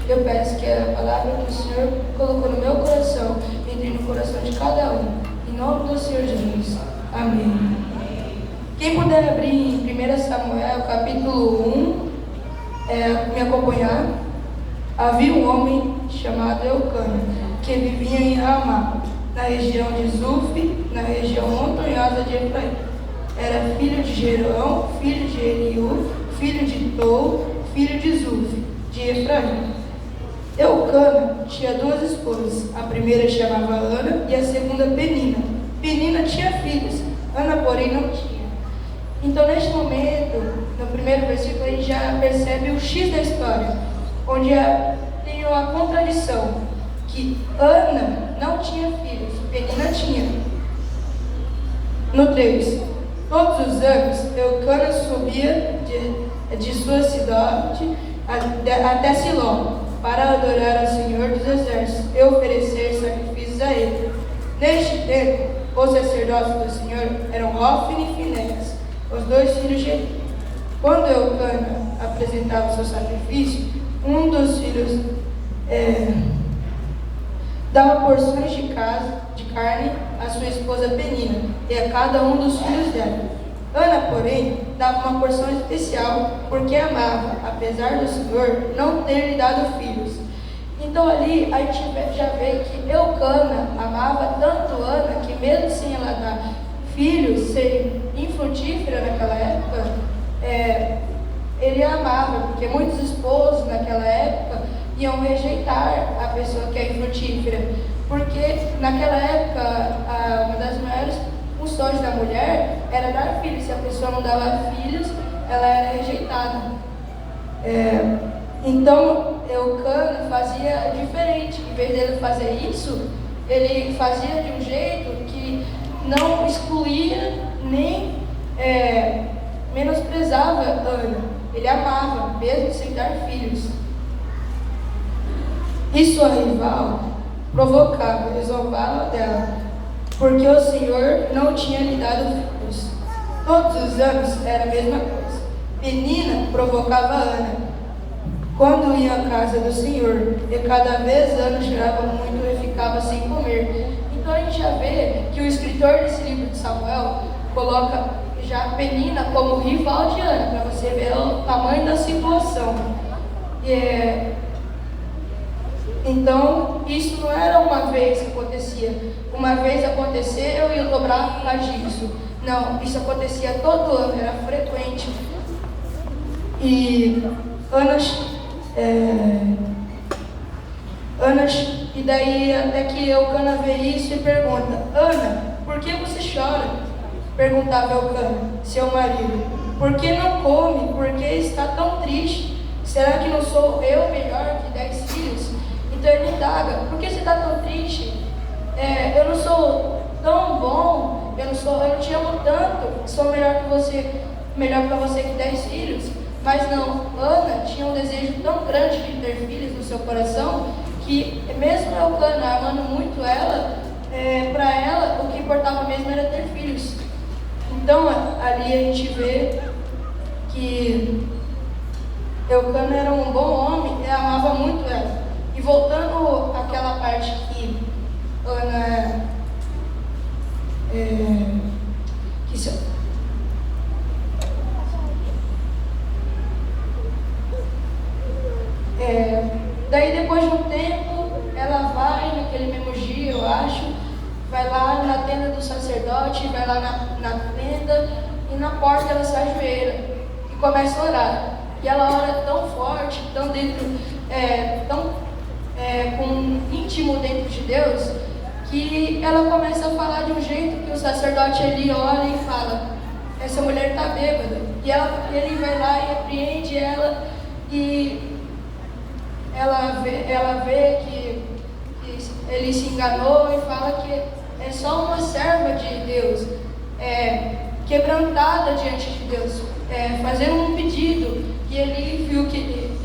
Eu peço que a palavra que o Senhor colocou no meu coração entre no coração de cada um. Em nome do Senhor Jesus. Amém. Quem puder abrir em 1 Samuel, capítulo 1, me acompanhar. Havia um homem chamado Eucana, que vivia em Ramá, na região de Zuf, na região montanhosa de Efraim. Era filho de Jerão, filho de Eliú, filho de Tou, filho de Zuf, de Efraim. Eucana tinha duas esposas. A primeira chamava Ana e a segunda Penina. Penina tinha filhos, Ana, porém, não tinha. Então, neste momento, no primeiro versículo, a gente já percebe o X da história, onde tem a contradição, que Ana não tinha filhos, Penina tinha. No 3, todos os anos, Eucana subia de sua cidade até Siló, para adorar ao Senhor dos Exércitos e oferecer sacrifícios a Ele. Neste tempo, os sacerdotes do Senhor eram Hófni e Finéias, os dois filhos de Eli. Quando Eucana apresentava o seu sacrifício, um dos filhos dava porções de carne à sua esposa Penina e a cada um dos filhos dela. Ana, porém, dava uma porção especial porque amava, apesar do Senhor não ter lhe dado filhos. Então ali a gente já vê que Eucana amava tanto Ana que mesmo sem ela dar filhos, ser infrutífera naquela época, ele amava, porque muitos esposos naquela época iam rejeitar a pessoa que é infrutífera, porque naquela época uma das maiores funções da mulher era dar filhos. Se a pessoa não dava filhos, ela era rejeitada. Então Eucana fazia diferente. Em vez dele fazer isso, ele fazia de um jeito que não excluía nem menosprezava Ana. Ele amava, mesmo sem dar filhos. E sua rival provocava, zombava dela, porque o Senhor não tinha lhe dado filhos. Todos os anos era a mesma coisa. Penina provocava Ana quando ia à casa do Senhor, e cada vez Ana chorava muito e ficava sem comer. Então a gente já vê que o escritor desse livro de Samuel coloca já Penina como rival de Ana, para você ver o tamanho da situação. Então, isso não era uma vez que acontecia. Uma vez aconteceu e eu estou bravo por causa disso. Não, isso acontecia todo ano, era frequente. E e daí até que Eucana vê isso e pergunta: Ana, por que você chora? Perguntava Eucana, seu marido. Por que não come? Por que está tão triste? Será que não sou eu melhor que 10 filhos? Então ele indaga: por que você está tão triste? Eu não sou tão bom, eu não te amo tanto, sou melhor para você que 10 filhos. Mas não, Ana tinha um desejo tão grande de ter filhos no seu coração, que mesmo Eucana amando muito ela, para ela o que importava mesmo era ter filhos. Então ali a gente vê que Eucana era um bom homem e amava muito ela. E voltando àquela parte que Ana daí depois de um tempo ela vai naquele mesmo dia, eu acho, vai lá na tenda do sacerdote, vai lá na tenda e na porta ela se ajoelha e começa a orar. E ela ora tão forte, tão dentro, com íntimo dentro de Deus, que ela começa a falar de um jeito que o sacerdote ali olha e fala: essa mulher está bêbada. E ele vai lá e repreende ela, e ela vê que ele se enganou e fala que é só uma serva de Deus, quebrantada diante de Deus, fazendo um pedido. E ele viu que ele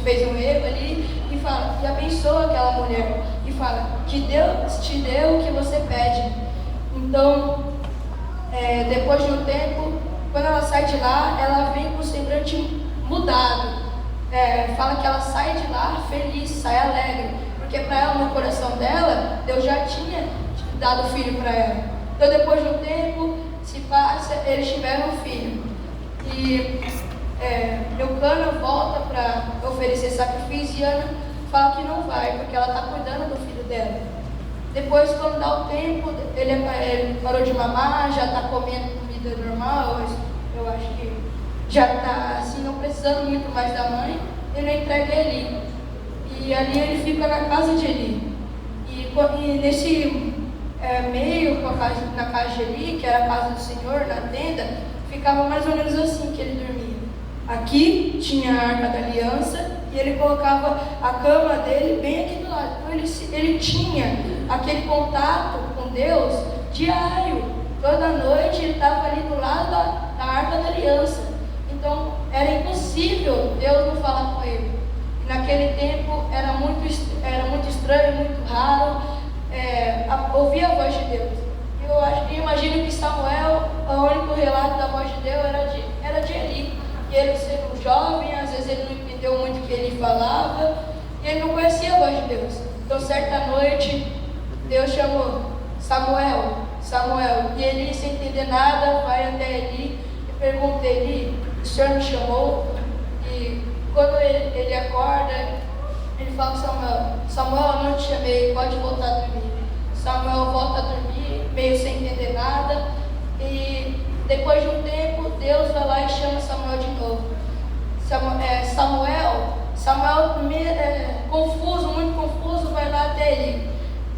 fez um erro ali e fala, e abençoa aquela mulher e fala que Deus te deu o que você pede. Então, depois de um tempo, quando ela sai de lá, ela vem com o semblante mudado. fala que ela sai de lá feliz, sai alegre, porque para ela, no coração dela, Deus já tinha dado filho para ela. Então depois de um tempo se passa, eles tiveram um filho. E Eucana volta para oferecer sacrifício e Ana fala que não vai, porque ela está cuidando do filho dela. Depois, quando dá o tempo, ele parou de mamar, já está comendo comida normal, eu acho que já está assim, não precisando muito mais da mãe, ele entrega Eli. E ali ele fica na casa de Eli. E nesse meio, na casa de Eli, que era a casa do Senhor, na tenda, ficava mais ou menos assim que ele dormia. Aqui tinha a Arca da Aliança e ele colocava a cama dele bem aqui do lado. Então ele tinha aquele contato com Deus diário. Toda noite ele estava ali do lado da Arca da Aliança. Então era impossível Deus não falar com ele. E naquele tempo era muito estranho, muito raro ouvir a voz de Deus. Eu imagino que Samuel, o único relato da voz de Deus era de Eli. E ele sendo jovem, às vezes ele não entendeu muito o que ele falava, e ele não conhecia a voz de Deus. Então certa noite, Deus chamou Samuel, e ele sem entender nada, vai até Eli e pergunta a Eli, o Senhor me chamou? E quando ele acorda, ele fala com Samuel, eu não te chamei, pode voltar a dormir. Samuel volta a dormir, meio sem entender nada, e depois de um tempo, Deus vai lá e chama Samuel de novo. Samuel confuso, muito confuso, vai lá até Eli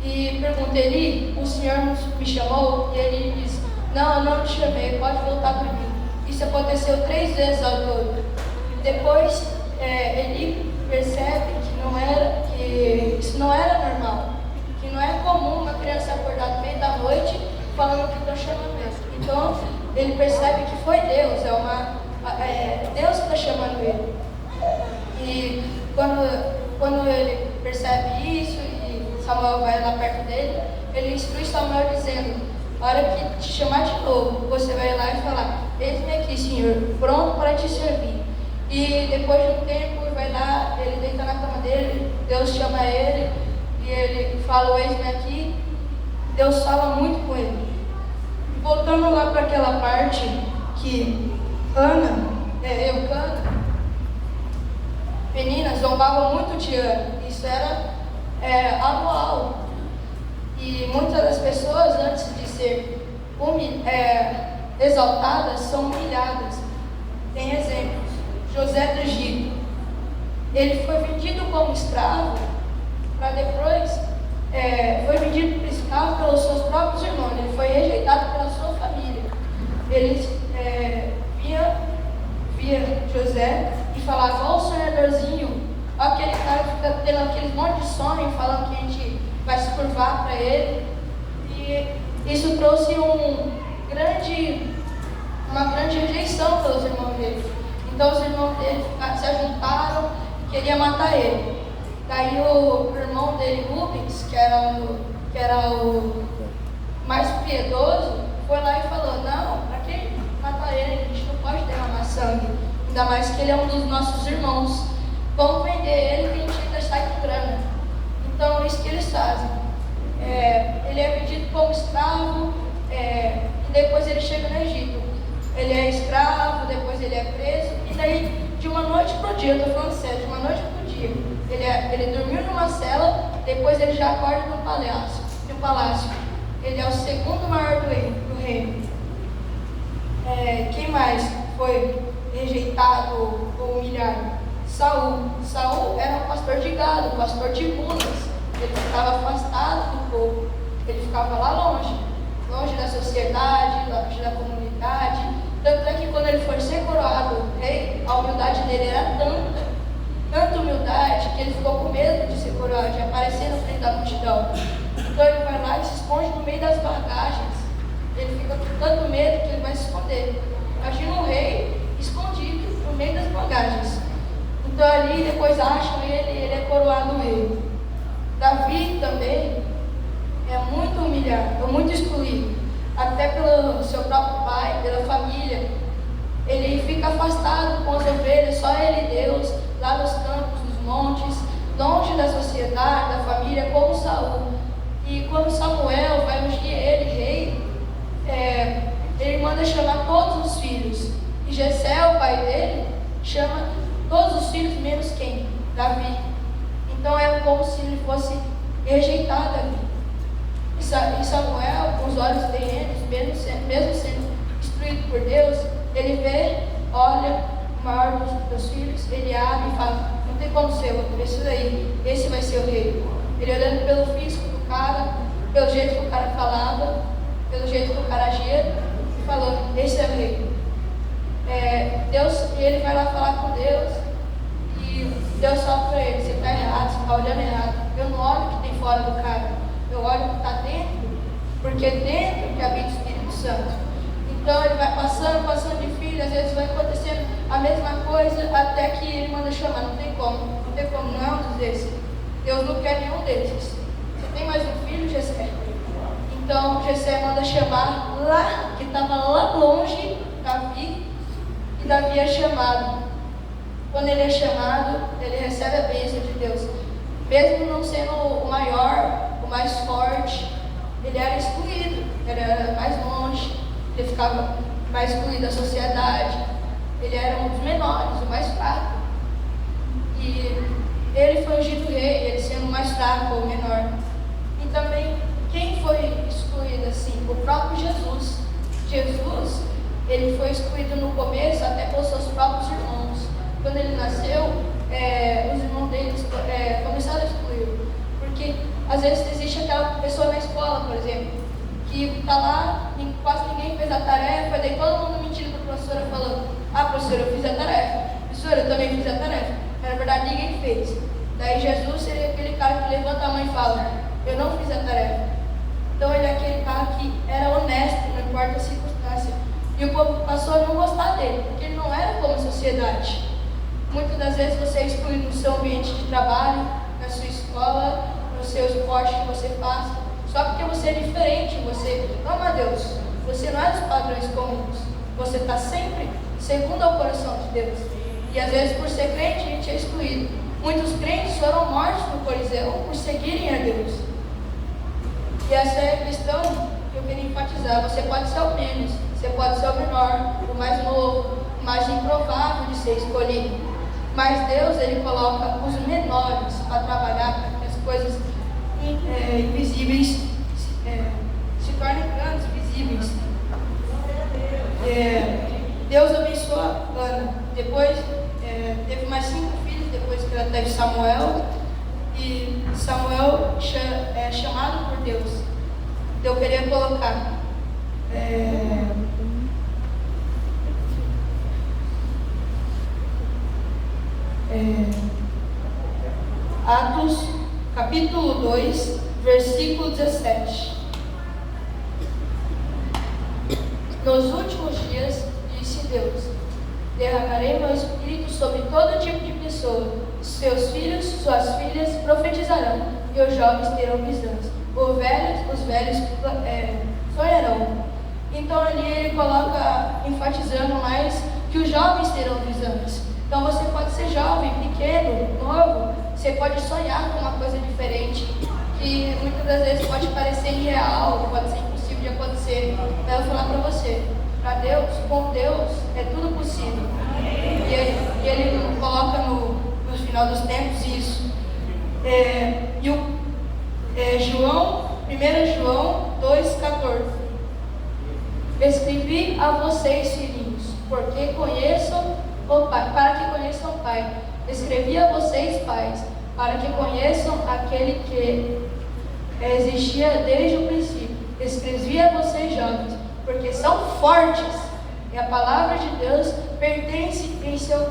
e pergunta, Eli, o Senhor me chamou? E ele diz, não, eu não te chamei, pode voltar a dormir. Isso aconteceu 3 vezes ao todo. Depois, Eli percebe que isso não era normal, que não é comum uma criança acordar no meio da noite falando que estão chamando mesmo. Então, ele percebe que foi Deus, Deus que está chamando ele. E quando ele percebe isso e Samuel vai lá perto dele, ele instrui Samuel dizendo, a hora que te chamar de novo, você vai lá e falar, eis-me aqui, Senhor, pronto para te servir. E depois de um tempo, vai lá, ele deita na cama dele, Deus chama ele, e ele fala, eis-me aqui. Deus fala muito com ele. Voltando lá para aquela parte que Eucana, Penina zombava muito de Ana. Isso era anual. E muitas das pessoas, antes de ser exaltadas, são humilhadas. Tem exemplos. José do Egito. Ele foi vendido como escravo, para depois foi vendido para escravo pelos seus próprios irmãos. Ele foi rejeitado pela sua família. Eles via José e falava, ó o sonhadorzinho, ó aquele cara que fica tendo aqueles monte de sonho, falando que a gente vai se curvar para ele. E isso trouxe uma grande rejeição pelos irmãos dele. Então os irmãos dele se ajuntaram e queriam matar ele. Daí o irmão dele, Rubens, que era o mais piedoso, foi lá e falou, não, para que matar ele? A gente não pode derramar sangue, ainda mais que ele é um dos nossos irmãos. Vamos vender ele que a gente ainda está com grana. Então é isso que eles fazem. Ele é vendido como escravo e depois ele chega no Egito. Ele é escravo, depois ele é preso, e daí de uma noite para o dia, eu estou falando sério, de uma noite para o dia, ele dormiu numa cela, depois ele já acorda no palácio. Ele é o segundo maior do reino. Quem mais foi rejeitado ou humilhado? Saul. Saul era um pastor de gado, pastor de mulas. Ele ficava afastado do povo, ele ficava lá longe da sociedade, longe da comunidade. Tanto é que quando ele foi ser coroado rei, a humildade dele era tanta humildade, que ele ficou com medo de ser coroado, de aparecer na frente da multidão. Então ele vai lá e se esconde no meio das bagagens. Ele fica com tanto medo que ele vai se esconder. Imagina um rei escondido no meio das bagagens. Então ali depois acham ele é coroado rei. Davi também é muito humilhado, muito excluído, até pelo seu próprio pai, pela família. Ele fica afastado com as ovelhas, só ele e Deus, lá no Saul. E quando Samuel vai ungir ele rei, ele manda chamar todos os filhos. E Jessé, o pai dele, chama todos os filhos menos quem? Davi. Então é como se ele fosse rejeitado ali. E Samuel, com os olhos terrenos, mesmo sendo instruído por Deus, ele vê, olha o maior dos filhos, ele abre e fala: não tem como ser outro, esse daí, esse vai ser o rei. Ele olhando pelo físico do cara, pelo jeito que o cara falava, pelo jeito que o cara agia, e falou: esse é o rei. Ele vai lá falar com Deus, e Deus fala para ele: você está errado, você está olhando errado. Eu não olho o que tem fora do cara, eu olho o que está dentro, porque dentro que habita o Espírito Santo. Então ele vai passando de filho, às vezes vai acontecendo a mesma coisa, até que ele manda chamar. Não tem como, não é um desses. Deus não quer nenhum desses. Você tem mais um filho, Jessé? Então Jessé manda chamar lá, que estava lá longe, Davi, e Davi é chamado. Quando ele é chamado, ele recebe a bênção de Deus. Mesmo não sendo o maior, o mais forte, ele era excluído, ele era mais longe, ele ficava mais excluído da sociedade, ele era um dos menores, o mais fraco. E ele foi ungido rei, ele sendo o mais fraco ou menor. E também, quem foi excluído assim? O próprio Jesus. Jesus, ele foi excluído no começo até pelos seus próprios irmãos. Quando ele nasceu, os irmãos dele começaram a excluir. Porque às vezes existe aquela pessoa na escola, por exemplo, que está lá, quase ninguém fez a tarefa, daí todo mundo mentindo para a professora, falando: ah, professora, eu fiz a tarefa, professora, eu também fiz a tarefa. Mas na verdade ninguém fez. Daí Jesus seria aquele cara que levanta a mão e fala: eu não fiz a tarefa. Então ele é aquele cara que era honesto, não importa a circunstância. E o povo passou a não gostar dele, porque ele não era como a sociedade. Muitas das vezes você é excluído no seu ambiente de trabalho, na sua escola, no seu esporte que você faz, só porque você é diferente, você ama a Deus, você não é dos padrões comuns, você está sempre segundo ao coração de Deus. E às vezes por ser crente a gente é excluído. Muitos crentes foram mortos no Coliseu por seguirem a Deus. E essa é a questão que eu queria enfatizar. Você pode ser o menos, você pode ser o menor, o mais novo, o mais improvável de ser escolhido. Mas Deus, ele coloca os menores para trabalhar para que as coisas invisíveis se tornem grandes, visíveis. Deus abençoou a Ana. Depois teve mais 5 filhos, depois que ela teve Samuel. E Samuel é chamado por Deus. Eu queria colocar Atos, capítulo 2, versículo 17. Nos últimos dias, disse Deus: derramarei meu espírito sobre todo tipo de pessoa. Seus filhos, suas filhas profetizarão, e os jovens terão visões. Os velhos sonharão. Então ali ele coloca, enfatizando mais, que os jovens terão visões. Então você pode ser jovem, pequeno, novo, você pode sonhar com uma coisa diferente, que muitas das vezes pode parecer irreal, pode ser impossível de acontecer. Mas eu vou falar para você, para Deus, com Deus, é tudo possível. E ele coloca no final dos tempos isso. 1 João 2,14. Escrevi a vocês, filhinhos, porque conheçam o Pai, para que conheçam o Pai. Escrevi a vocês, pais, para que conheçam aquele que existia desde o princípio. Escrevi a vocês, jovens, porque são fortes, e a palavra de Deus permanece em seu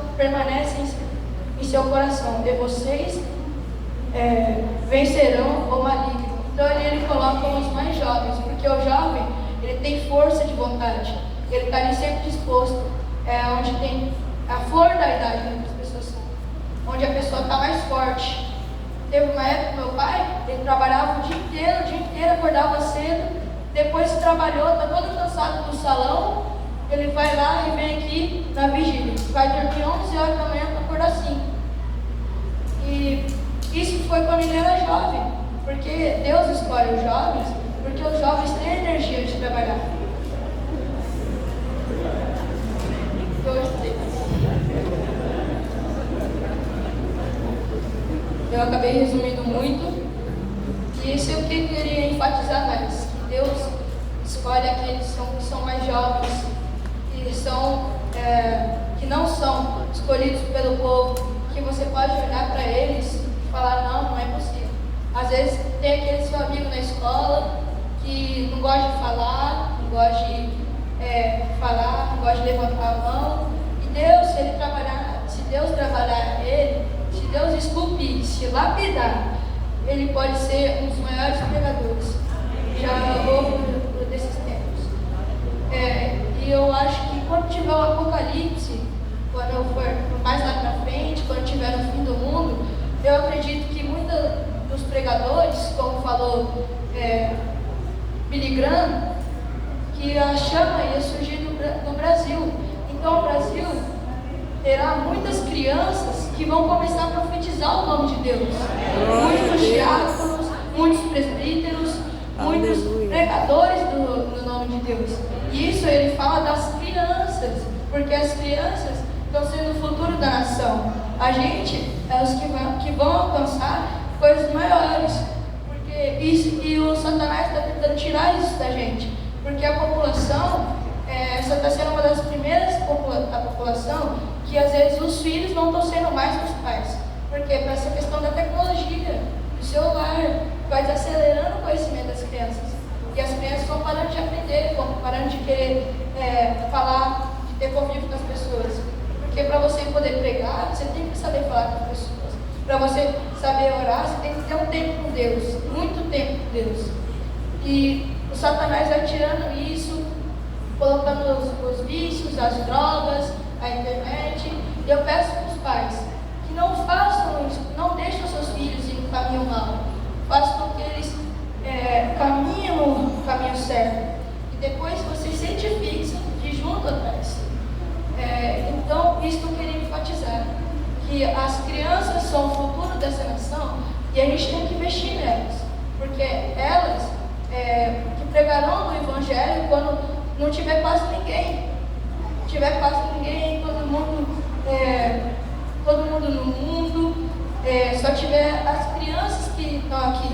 coração, e vocês vencerão o maligno. Então ele coloca os mais jovens, porque o jovem, ele tem força de vontade, ele está ali sempre disposto, onde tem a flor da idade, né, que as pessoas são, onde a pessoa está mais forte. Teve uma época, meu pai, ele trabalhava o dia inteiro, acordava cedo, depois que trabalhou, está todo cansado do salão, ele vai lá e vem aqui na vigília, vai dormir 11 horas da manhã para acordar 5. E isso foi quando ele era jovem. Porque Deus escolhe os jovens, porque os jovens têm energia de trabalhar. Eu acabei resumindo muito, e isso é o que eu queria enfatizar mais, que Deus escolhe aqueles que são mais jovens, que não são escolhidos pelo povo, que você pode olhar para eles e falar, não é possível. Às vezes tem aquele seu amigo na escola que não gosta de falar, não gosta de falar, não gosta de levantar a mão, e Deus, se Deus trabalhar ele, se Deus esculpir, se lapidar, ele pode ser um dos maiores pregadores. Já houve desses tempos. E eu acho que quando tiver o Apocalipse, quando eu for mais lá na frente, quando tiver no fim do mundo, eu acredito que muitos dos pregadores, como falou Billy Graham, que a chama ia surgir no Brasil. Então o Brasil terá muitas crianças que vão começar a profetizar o nome de Deus. Muitos diáconos, muitos presbíteros, muitos pregadores do nome de Deus. E isso ele fala das crianças, porque as crianças estão sendo o futuro da nação. A gente é os que vão alcançar coisas maiores. E o Satanás está tentando tirar isso da gente. Porque a população, essa está sendo uma das primeiras a população que às vezes os filhos não estão sendo mais dos pais. Porque para essa questão da tecnologia, do celular, vai desacelerando o conhecimento das crianças. E as crianças vão parando de aprender, vão parando de querer falar, de ter convívio com as pessoas. Porque para você poder pregar, você tem que saber falar com as pessoas. Para você saber orar, você tem que ter um tempo com Deus, muito tempo com Deus. E o Satanás vai tirando isso, colocando os vícios, as drogas, a internet. E eu peço para os pais que não façam isso, não deixem os seus filhos ir no caminho mau. Façam com que eles caminhem no caminho certo. E depois vocês se edificam de junto atrás. Então, isso que eu queria enfatizar. Que as crianças são o futuro dessa nação e a gente tem que investir nelas. Porque elas que pregarão do Evangelho quando não tiver quase ninguém. Não tiver quase ninguém, todo mundo no mundo, só tiver as crianças que estão aqui.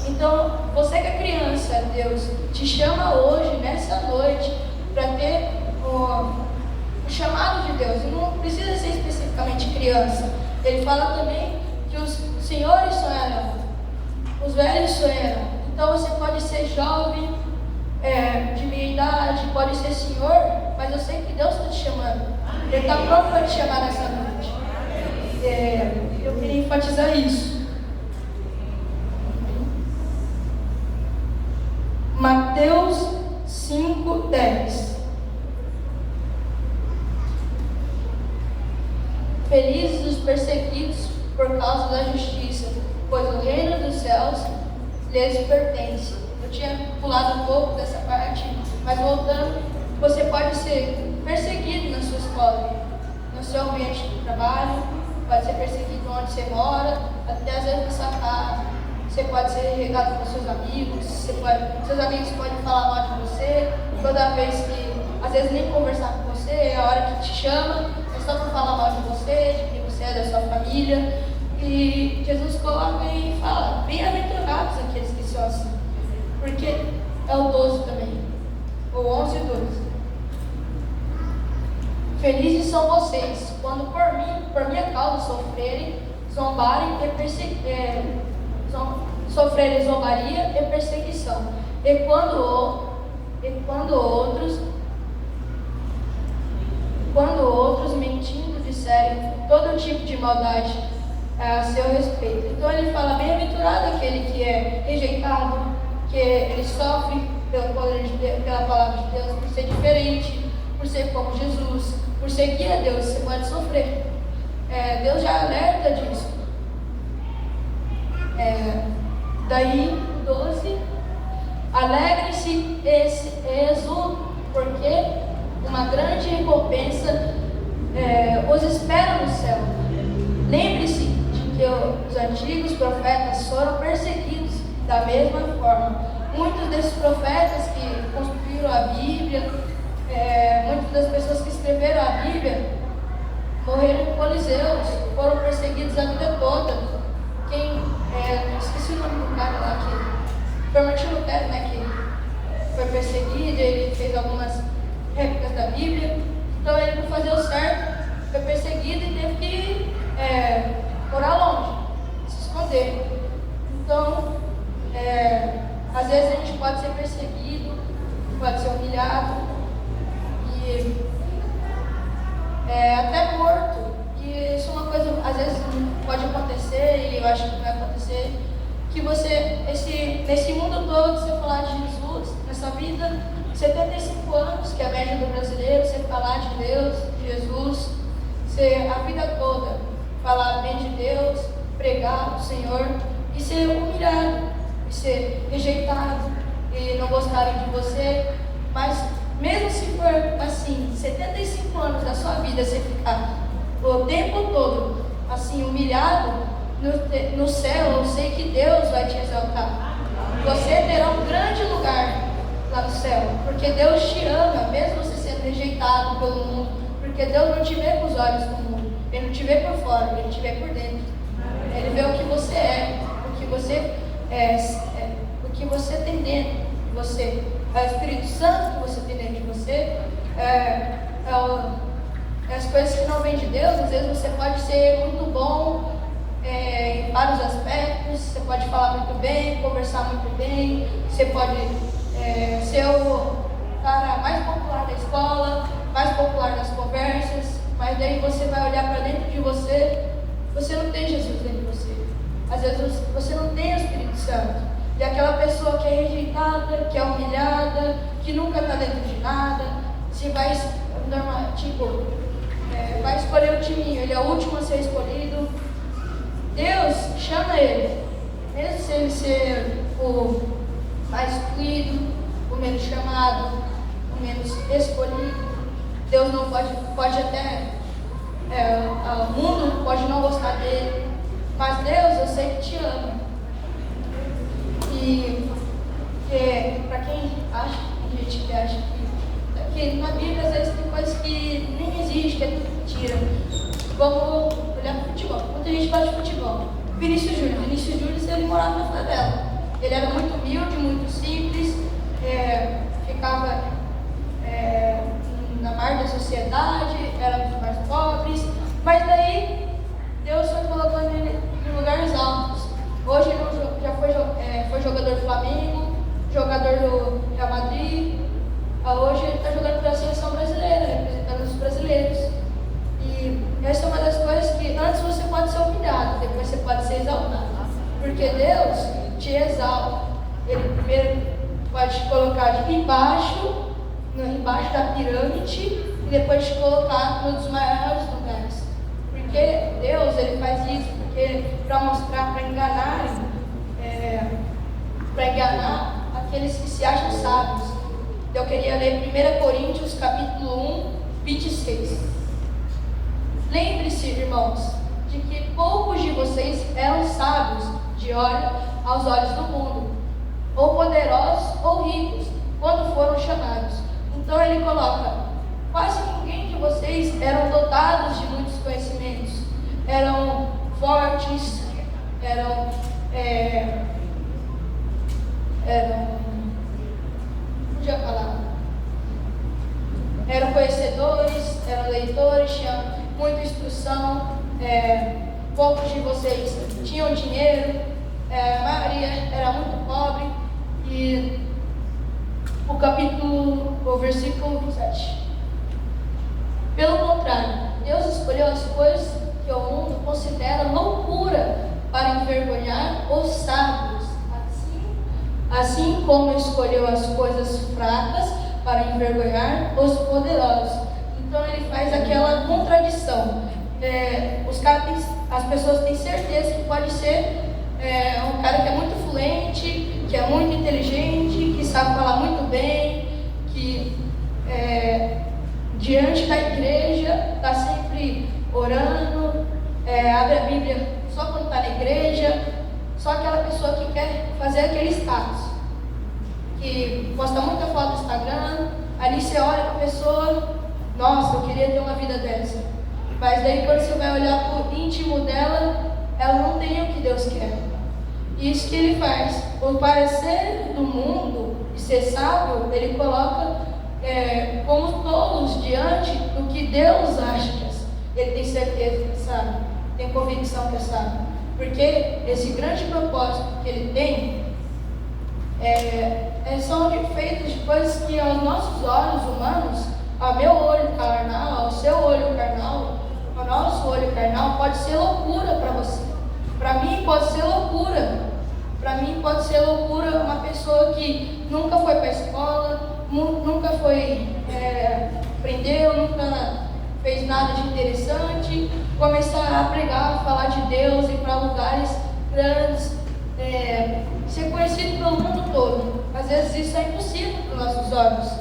Então, você que é criança, Deus te chama hoje, nessa noite, para ter o chamado de Deus. E não precisa ser especificamente criança. Ele fala também que os senhores sonharão, os velhos sonharão. Então você pode ser jovem, de meia idade, pode ser senhor, mas eu sei que Deus está te chamando. Ele está pronto para te chamar nessa noite. Eu queria enfatizar isso. Mateus 5:10. Felizes os perseguidos por causa da justiça, pois o reino dos céus lhes pertence. Eu tinha pulado um pouco dessa parte, mas voltando, você pode ser perseguido na sua escola, no seu ambiente de trabalho, pode ser perseguido onde você mora, até às vezes na sua casa. Você pode ser regado pelos seus amigos, seus amigos podem falar mal de você, toda vez que, às vezes nem conversar com você, é a hora que te chama, é só para falar mal de você, de quem você é, da sua família. E Jesus coloca e fala, bem-aventurados aqueles que são assim, porque é o 12 também, ou 11 e 12. Felizes são vocês, quando por minha causa sofrerem, zombarem e sofrerem zombaria e perseguição. E quando outros mentindo disserem todo tipo de maldade a seu respeito. Então ele fala, bem-aventurado aquele que é rejeitado, que ele sofre pelo poder de Deus, pela palavra de Deus, por ser diferente, por ser como Jesus, por seguir a Deus, você pode sofrer. Deus já alerta disso. Daí, 12, alegrem-se e exultem, porque uma grande recompensa os espera no céu. Lembre-se de que os antigos profetas foram perseguidos Da mesma forma, muitos desses profetas que construíram a Bíblia, muitas das pessoas que escreveram a Bíblia, morreram em coliseus, foram perseguidos a vida toda. Esqueci o nome do cara lá, que foi Martin Lutero, né, que foi perseguido, ele fez algumas réplicas da Bíblia. Então ele, por fazer o certo, foi perseguido e teve que morar longe, se esconder. Então, às vezes a gente pode ser perseguido, pode ser humilhado e até morto. E isso é uma coisa, às vezes pode acontecer, e eu acho que vai acontecer, que você, nesse mundo todo, você falar de Jesus, nessa vida, 75 anos, que é a média do brasileiro, você falar de Deus, de Jesus, você a vida toda falar bem de Deus, pregar o Senhor, e ser humilhado, e ser rejeitado, e não gostarem de você. Mas mesmo se for assim, 75 anos da sua vida, você ficar o tempo todo assim humilhado, no céu eu sei que Deus vai te exaltar. Você terá um grande lugar lá no céu, porque Deus te ama, mesmo você sendo rejeitado pelo mundo, porque Deus não te vê com os olhos do mundo, Ele não te vê por fora, Ele te vê por dentro. Ele vê o que você é, o que você tem dentro de você. É o Espírito Santo que você tem dentro de você. As coisas que não vêm de Deus, às vezes você pode ser muito bom em vários aspectos, você pode falar muito bem, conversar muito bem, você pode ser o cara mais popular da escola, mais popular das conversas, mas daí você vai olhar para dentro de você, você não tem Jesus dentro de você. Às vezes você não tem o Espírito Santo. E aquela pessoa que é rejeitada, que é humilhada, que nunca está dentro de nada, se vai vai escolher o timinho, ele é o último a ser escolhido. Deus chama ele, mesmo se ele ser o mais excluído, o menos chamado, o menos escolhido. Deus não pode até, o mundo pode não gostar dele, mas Deus, eu sei que te ama. E para quem acha, tem gente que acha que na Bíblia às vezes tem coisas que nem existe, que é tudo mentira. Vamos olhar para o futebol. Muita gente fala de futebol. Vinícius Júnior, ele morava na favela. Ele era muito humilde, muito simples, ficava na margem da sociedade, era um dos mais pobres, mas daí Deus foi colocando ele em lugares altos. Hoje ele já foi jogador do Flamengo, jogador do Real Madrid. Hoje ele está jogando pela seleção brasileira, representando os brasileiros. E essa é uma das coisas que antes você pode ser humilhado, depois você pode ser exaltado. Porque Deus te exalta. Ele primeiro pode te colocar embaixo da pirâmide, e depois te colocar num dos maiores lugares. Porque Deus, ele faz isso para mostrar, para enganar aqueles que se acham sábios. Eu queria ler 1 Coríntios capítulo 1, 26. Lembre-se, irmãos, de que poucos de vocês eram sábios aos olhos do mundo, ou poderosos ou ricos, quando foram chamados. Então ele coloca: quase ninguém de vocês eram dotados de muitos conhecimentos, eram fortes, eram conhecedores, eram leitores, tinham muita instrução. Poucos de vocês tinham dinheiro, a maioria era muito pobre. E o versículo 27. Pelo contrário, Deus escolheu as coisas que o mundo considera loucura para envergonhar os sábios, assim como escolheu as coisas fracas para envergonhar os poderosos. Então ele faz aquela contradição. As pessoas têm certeza que pode ser um cara que é muito fluente, que é muito inteligente, que sabe falar muito bem, que diante da igreja está sempre orando, abre a Bíblia só quando está na igreja, só aquela pessoa que quer fazer aquele status, que posta muita foto no Instagram, ali você olha para a pessoa, nossa, eu queria ter uma vida dessa. Mas daí quando você vai olhar para o íntimo dela, ela não tem o que Deus quer. Isso que ele faz, por parecer do mundo e ser sábio, ele coloca como tolos diante do que Deus acha que é. Ele tem certeza que sabe, tem convicção que sabe. Porque esse grande propósito que ele tem são feitos de coisas que aos nossos olhos humanos, ao meu olho carnal, ao seu olho carnal, ao nosso olho carnal, pode ser loucura para você. Para mim pode ser loucura. Para mim pode ser loucura uma pessoa que nunca foi para a escola, nunca foi, aprendeu, nunca fez nada de interessante, começar a pregar, a falar de Deus, ir para lugares grandes, ser conhecido pelo mundo todo. Às vezes isso é impossível para os nossos olhos.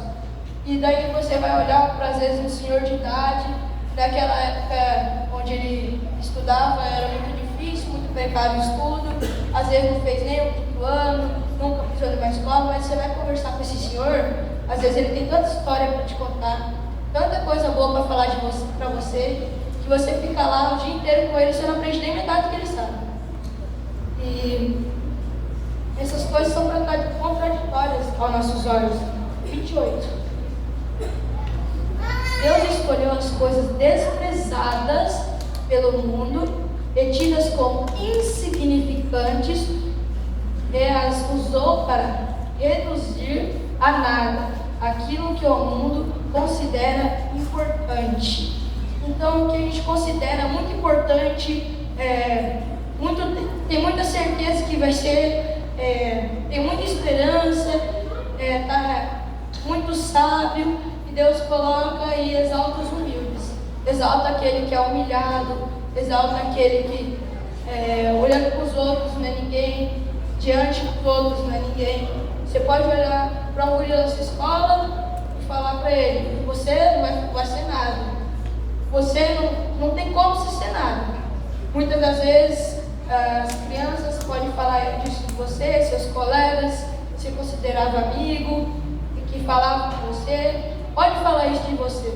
E daí você vai olhar para, às vezes, um senhor de idade, naquela época onde ele estudava, era muito difícil, muito precário o estudo, às vezes não fez nem o quinto ano, nunca pisou numa escola, mas você vai conversar com esse senhor, às vezes ele tem tanta história para te contar, tanta coisa boa para falar para você, que você fica lá o dia inteiro com ele, você não aprende nem metade do que ele sabe. E essas coisas são contraditórias aos nossos olhos. 28. Deus escolheu as coisas desprezadas pelo mundo e tidas como insignificantes e as usou para reduzir a nada aquilo que o mundo considera importante. Então, o que a gente considera muito importante, tem muita certeza que vai ser, tem muita esperança, tá muito sábio, e Deus coloca e exalta os humildes, exalta aquele que é humilhado, exalta aquele que, olhando para os outros, não é ninguém, diante dos outros, não é ninguém. Você pode olhar para um guri da sua escola e falar para ele: você não vai ser nada, você não tem como você ser nada. Muitas das vezes as crianças podem falar disso de você, seus colegas, se considerava amigo e que falavam com você, pode falar isso de você,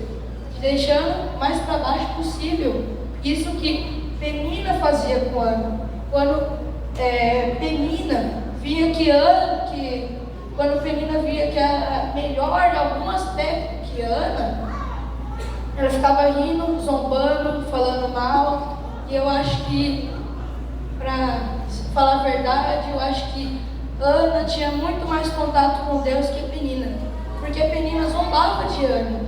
te deixando mais para baixo possível. Isso que Penina fazia com Ana. Quando Penina via quando Penina via que era melhor em algum aspecto que Ana, ela ficava rindo, zombando, falando mal. E eu acho que, para falar a verdade, eu acho que Ana tinha muito mais contato com Deus que Penina, porque Penina zombava de Ana.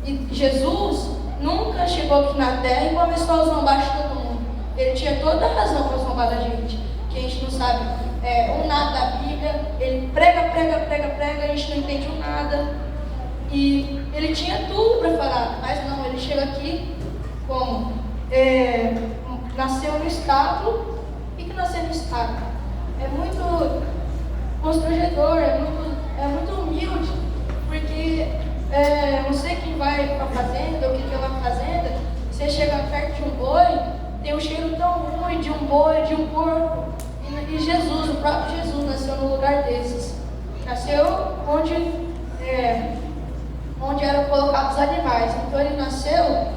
E Jesus nunca chegou aqui na terra e começou a zombar de todo mundo. Ele tinha toda a razão para zombar da gente, que a gente não sabe nada da Bíblia. Ele prega, a gente não entende nada. E ele tinha tudo para falar, mas não, ele chega aqui como? Nasceu no estábulo. O que nasceu no estábulo? É muito constrangedor, é muito humilde, porque não sei quem vai para a fazenda, ou quem vai para a fazenda, você chega perto de um boi, tem um cheiro tão ruim de um boi, de um porco. E Jesus, o próprio Jesus, nasceu num lugar desses. Nasceu onde eram colocados animais. Então ele nasceu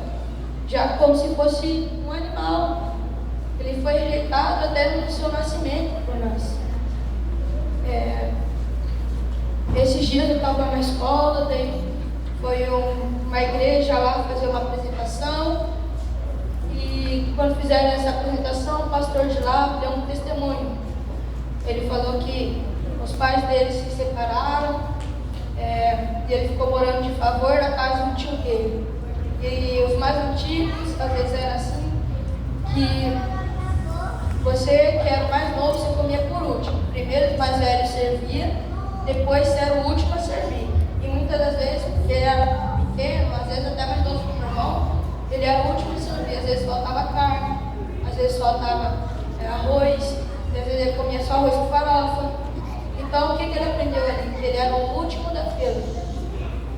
já como se fosse um animal. Ele foi rejeitado até no seu nascimento por nós. Esses dias eu estava na escola, daí foi uma igreja lá fazer uma apresentação. E quando fizeram essa apresentação, o pastor de lá deu um testemunho. Ele falou que os pais dele se separaram, e ele ficou morando de favor na casa do tio dele. E os mais antigos, às vezes era assim, que você que era o mais novo, você comia por último. Primeiro os mais velhos servia, depois você era o último a servir. E muitas das vezes, porque ele era pequeno, às vezes até mais novo que o meu irmão, ele era o último a servir. Às vezes faltava carne, às vezes faltava arroz, às vezes ele comia só arroz com farofa. Então o que ele aprendeu ali? Que ele era o último da fila.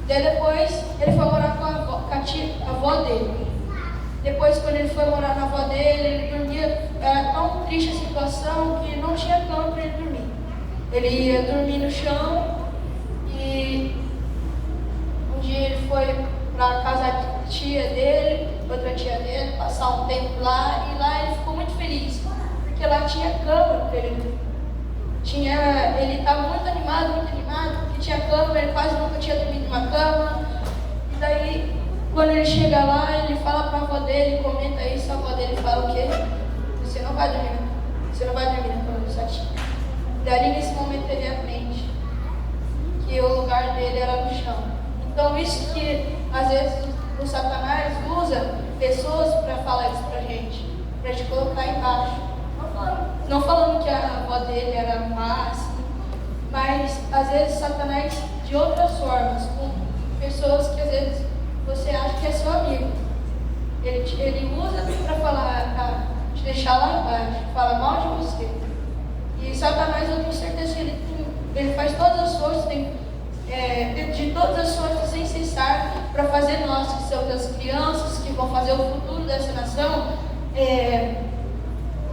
Daí depois ele foi morar com a avó dele. Depois, quando ele foi morar na avó dele, ele dormia, era tão triste a situação que não não tinha cama para ele dormir. Ele ia dormir no chão e um dia ele foi para a casa da tia dele, outra tia dele, passar um tempo lá, e lá ele ficou muito feliz, porque lá tinha cama para ele dormir. Ele estava muito animado, porque tinha cama, ele quase nunca tinha dormido numa cama. E daí, quando ele chega lá, ele fala para a avó dele, comenta isso, a avó dele fala o quê? Você não vai dormir na cama da sua tia. Daí, nesse momento, ele aprende que o lugar dele era no chão. Então, isso que, às vezes, o Satanás usa pessoas para falar isso pra gente colocar embaixo. Não falando que a avó dele era má, assim, mas às vezes Satanás de outras formas, com pessoas que às vezes você acha que é seu amigo. Ele usa para falar, para te deixar lá embaixo, fala mal de você. E Satanás, eu tenho certeza que ele faz todas as forças, de todas as forças sem cessar, para fazer nós, que somos as crianças, que vão fazer o futuro dessa nação,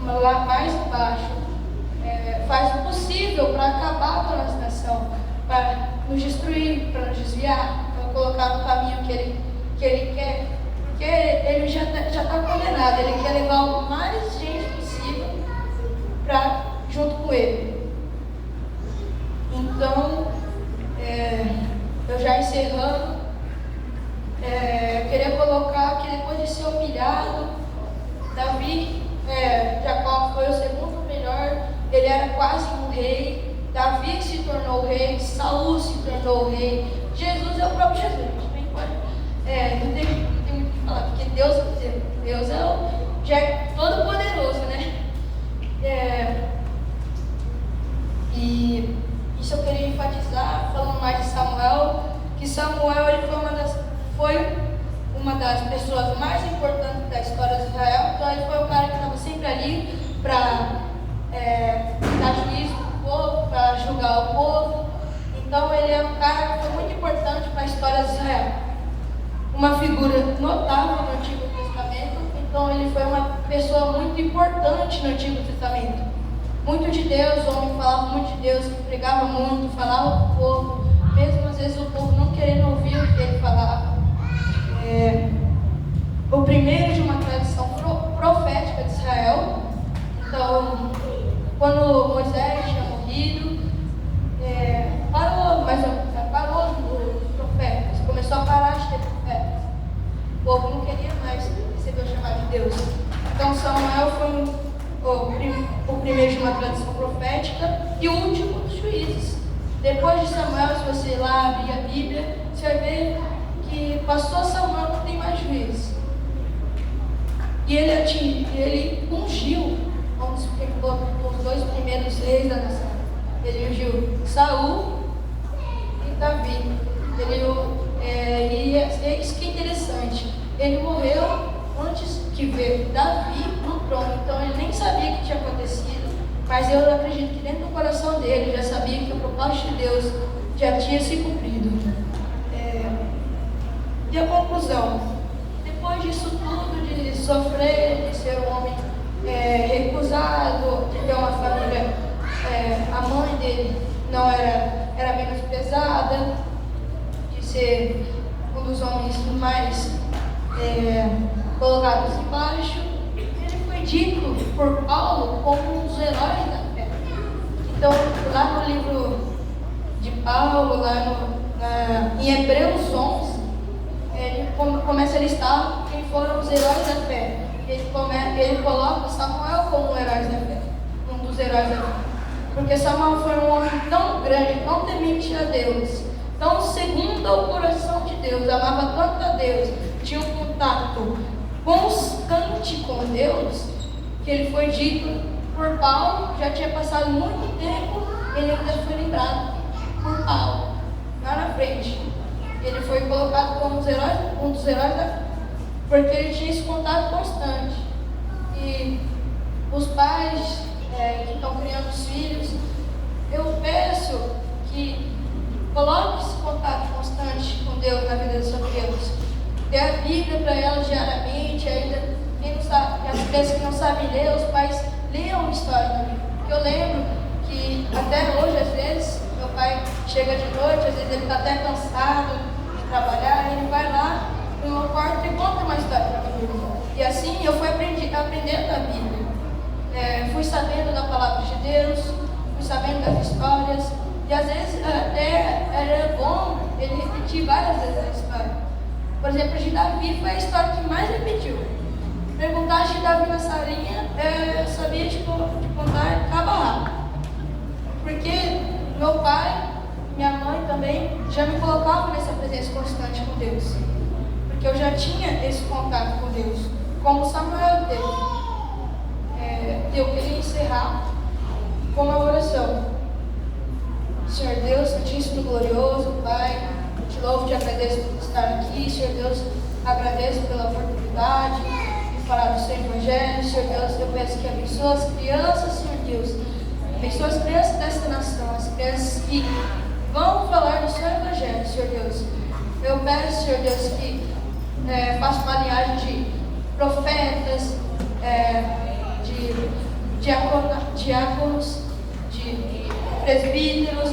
lá mais embaixo, faz o possível para acabar com a nossa nação, para nos destruir, para nos desviar, para colocar no caminho que ele quer, porque ele já está condenado, ele quer levar o mais gente possível junto com ele. Então, eu já encerrando, eu queria colocar que depois de ser humilhado, Jacó foi o segundo melhor, ele era quase um rei. Davi se tornou rei, Saul se tornou rei, Jesus é o próprio Jesus. Não tem muito o que falar, porque Deus já é todo poderoso, né? E isso eu queria enfatizar, falando mais de Samuel, que Samuel ele foi uma das pessoas mais importantes da história de Israel. Então ele foi o cara que estava sempre ali para dar juízo para o povo, para julgar o povo. Então ele é um cara que foi muito importante para a história de Israel. Uma figura notável no Antigo Testamento. Então ele foi uma pessoa muito importante no Antigo Testamento. Muito de Deus, o homem falava muito de Deus, pregava muito, falava para o povo, mesmo às vezes o povo não querendo ouvir o que ele falava. O primeiro de uma tradição profética de Israel. Então, quando Moisés tinha morrido, parou os profetas, começou a parar de ter profetas. O povo não queria mais receber o chamado de Deus. Então Samuel foi o primeiro de uma tradição profética e o último dos juízes. Depois de Samuel, se você lá abrir a Bíblia, você vai ver que passou Samuel, não tem mais juízes. E ele ungiu os dois primeiros reis da nação. Ele ungiu Saul e Davi. E é isso que é interessante. Ele morreu antes que ver Davi no trono. Então ele nem sabia o que tinha acontecido. Mas eu acredito que dentro do coração dele já sabia que o propósito de Deus já tinha se cumprido. E a conclusão? Depois disso tudo, de sofrer, de ser um homem recusado, de ter uma família, a mãe dele não era menos pesada, de ser um dos homens mais colocados embaixo, ele foi dito por Paulo como um dos heróis da fé. Então, lá no livro de Paulo, em Hebreus 11, ele começa a listar quem foram os heróis da fé. Ele coloca Samuel como um herói da fé, um dos heróis da fé. Porque Samuel foi um homem tão grande, tão temente a Deus, tão segundo ao coração de Deus, amava tanto a Deus, tinha um contato constante com Deus, que ele foi dito por Paulo, já tinha passado muito tempo, ele ainda foi lembrado por Paulo, lá na frente. Ele foi colocado como um dos heróis da fé, porque ele tinha esse contato constante. E os pais que estão criando os filhos, eu peço que coloque esse contato constante com Deus na vida da sua criança. Dê a Bíblia para ela diariamente. Ainda quem não sabe, as crianças que não sabem ler, os pais leiam a história da Bíblia. Porque eu lembro que até hoje, às vezes, meu pai chega de noite, às vezes ele está até cansado de trabalhar, e ele vai lá no meu quarto e conta uma história para mim. E assim eu fui aprendendo a Bíblia. Fui sabendo da palavra de Deus, fui sabendo das histórias, e às vezes até era bom ele repetir várias vezes a história. Por exemplo, de Davi foi a história que mais repetiu. Perguntar de Davi na salinha, eu sabia de contar cabo a rabo. Porque meu pai, minha mãe também, já me colocavam nessa presença constante com Deus. Porque eu já tinha esse contato com Deus, como Samuel teve. Eu queria encerrar com uma oração. Senhor Deus, Santíssimo Glorioso, Pai, te louvo, te agradeço por estar aqui. Senhor Deus, agradeço pela oportunidade de falar do seu Evangelho. Senhor Deus, eu peço que abençoe as crianças, Senhor Deus. Abençoe as crianças desta nação, as crianças que vão falar do seu Evangelho, Senhor Deus. Eu peço, Senhor Deus, que faça uma linhagem de profetas, de diáconos, de presbíteros,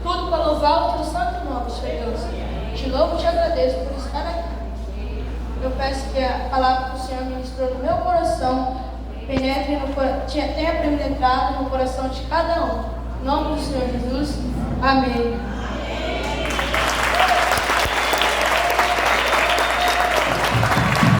tudo para louvar o teu santo nome, Senhor Deus. Te louvo e te agradeço por estar aqui. Eu peço que a palavra que o Senhor ministrou no meu coração tenha penetrado no coração de cada um. Em nome do Senhor Jesus. Amém.